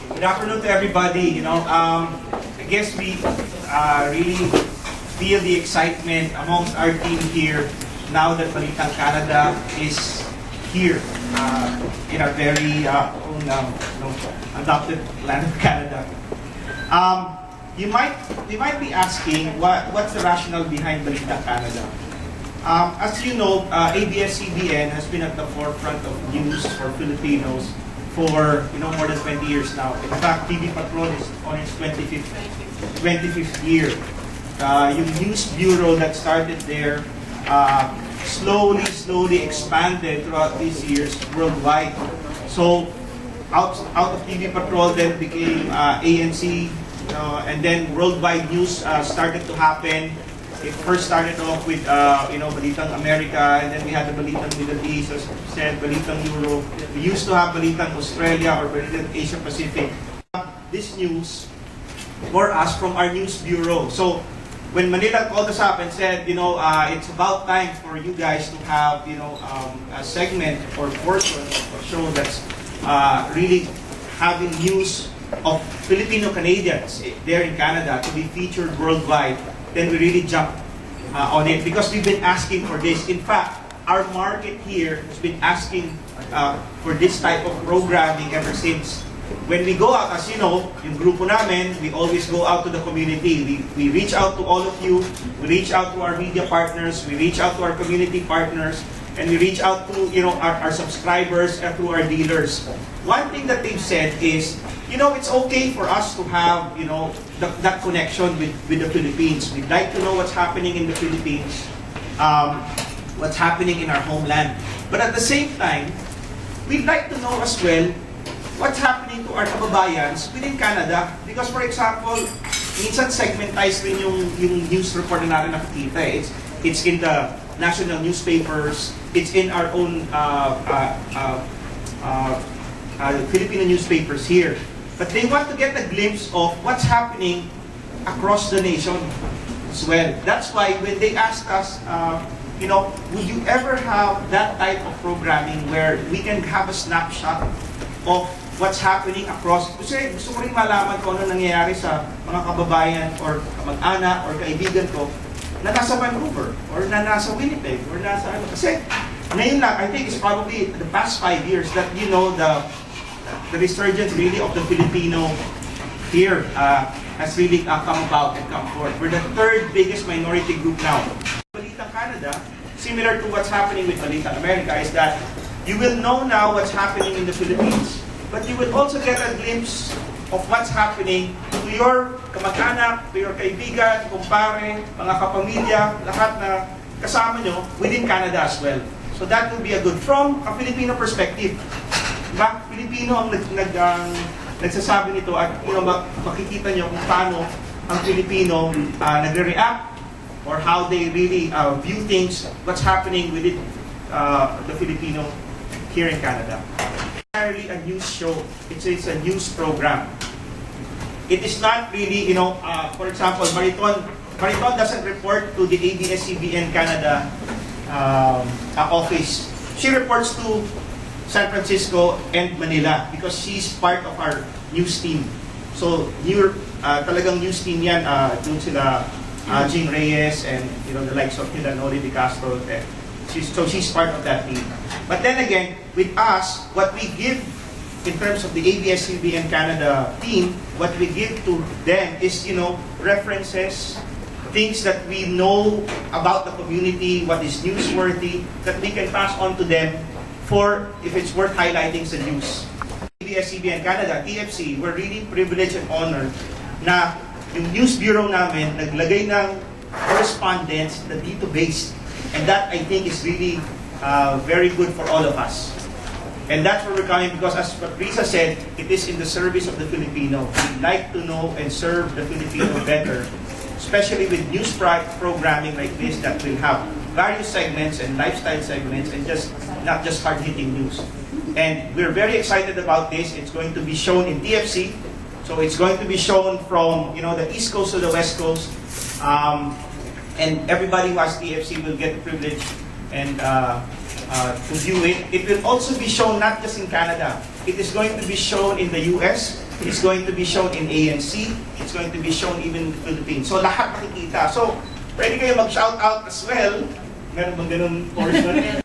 Good afternoon to everybody. I guess we really feel the excitement amongst our team here now that Balitang Canada is here in our very own adopted land of Canada. We might be asking what's the rationale behind Balitang Canada. As you know, ABS-CBN has been at the forefront of news for Filipinos for more than 20 years now. In fact, TV Patrol is on its 25th year. Yung news bureau that started there slowly expanded throughout these years worldwide. So out of TV Patrol then became ANC, and then worldwide news started to happen. It first started off with Balitang America, and then we had the Balitang Middle East, as said, Balitang Europe. We used to have Balitang Australia or Balitang Asia Pacific. This news for us from our news bureau. So when Manila called us up and said, it's about time for you guys to have a segment or portion or show that's really having news of Filipino Canadians there in Canada to be featured worldwide, then we really jumped on it because we've been asking for this. In fact, our market here has been asking for this type of programming ever since. When we go out, as you know, yung grupo namin, we always go out to the community. We reach out to all of you, we reach out to our media partners, we reach out to our community partners, and we reach out to our subscribers and through our dealers. One thing that they've said is, it's okay for us to have that connection with the Philippines. We'd like to know what's happening in the Philippines, what's happening in our homeland. But at the same time, we'd like to know as well what's happening to our kababayans within Canada. Because for example, minsan segmentize rin yung news report na natin nakikita. It's in the national newspapers, it's in our own Filipino newspapers here. But they want to get a glimpse of what's happening across the nation as well. That's why when they asked us, would you ever have that type of programming where we can have a snapshot of what's happening across? Kasi gusto ko rin malaman kung ano nangyayari sa mga kababayan or kamag-anak or kaibigan ko na nasa Vancouver or na nasa Winnipeg or nasa Kasi ngayon lang, I think it's probably the past 5 years that the resurgence really of the Filipino here has really come about and come forth. We're the third biggest minority group now. Balitang Canada, similar to what's happening with Balitang America, is that you will know now what's happening in the Philippines, but you will also get a glimpse of what's happening to your kamag-anak, to your kaibigan, kumpare, mga kapamilya, lahat na kasama nyo within Canada as well. So that will be a good, from a Filipino perspective. Diba? Pilipino ang nagsasabi nito at makikita nyo kung paano ang Pilipino nagre-react or how they really view things, what's happening within the Filipino here in Canada. Entirely a news show. It's a news program. It is not really, for example, Mariton doesn't report to the ABS-CBN Canada office. She reports to San Francisco and Manila because she's part of our news team. So, talagang news team yan. Doon sila Jean Reyes and the likes of Noli De Castro. So she's part of that team. But then again, with us, what we give in terms of the ABS-CBN Canada team, what we give to them is references, things that we know about the community, what is newsworthy, that we can pass on to them for if it's worth highlighting sa news. ABS-CBN Canada, TFC, we're really privileged and honored na yung news bureau namin naglagay ng correspondence na dito based. And that, I think, is really very good for all of us. And that's where we're coming because, as what Risa said, it is in the service of the Filipino. We like to know and serve the Filipino better, especially with news programming like this that will have various segments and lifestyle segments and not just hard-hitting news. And we're very excited about this. It's going to be shown in TFC. So it's going to be shown from the East Coast to the West Coast. And everybody who has TFC will get the privilege and to view it. It will also be shown not just in Canada. it is going to be shown in the US, it's going to be shown in ANC, it's going to be shown even in the Philippines. So lahat makikita. So, pwede kayo mag-shout out as well. Meron bang ganun portion?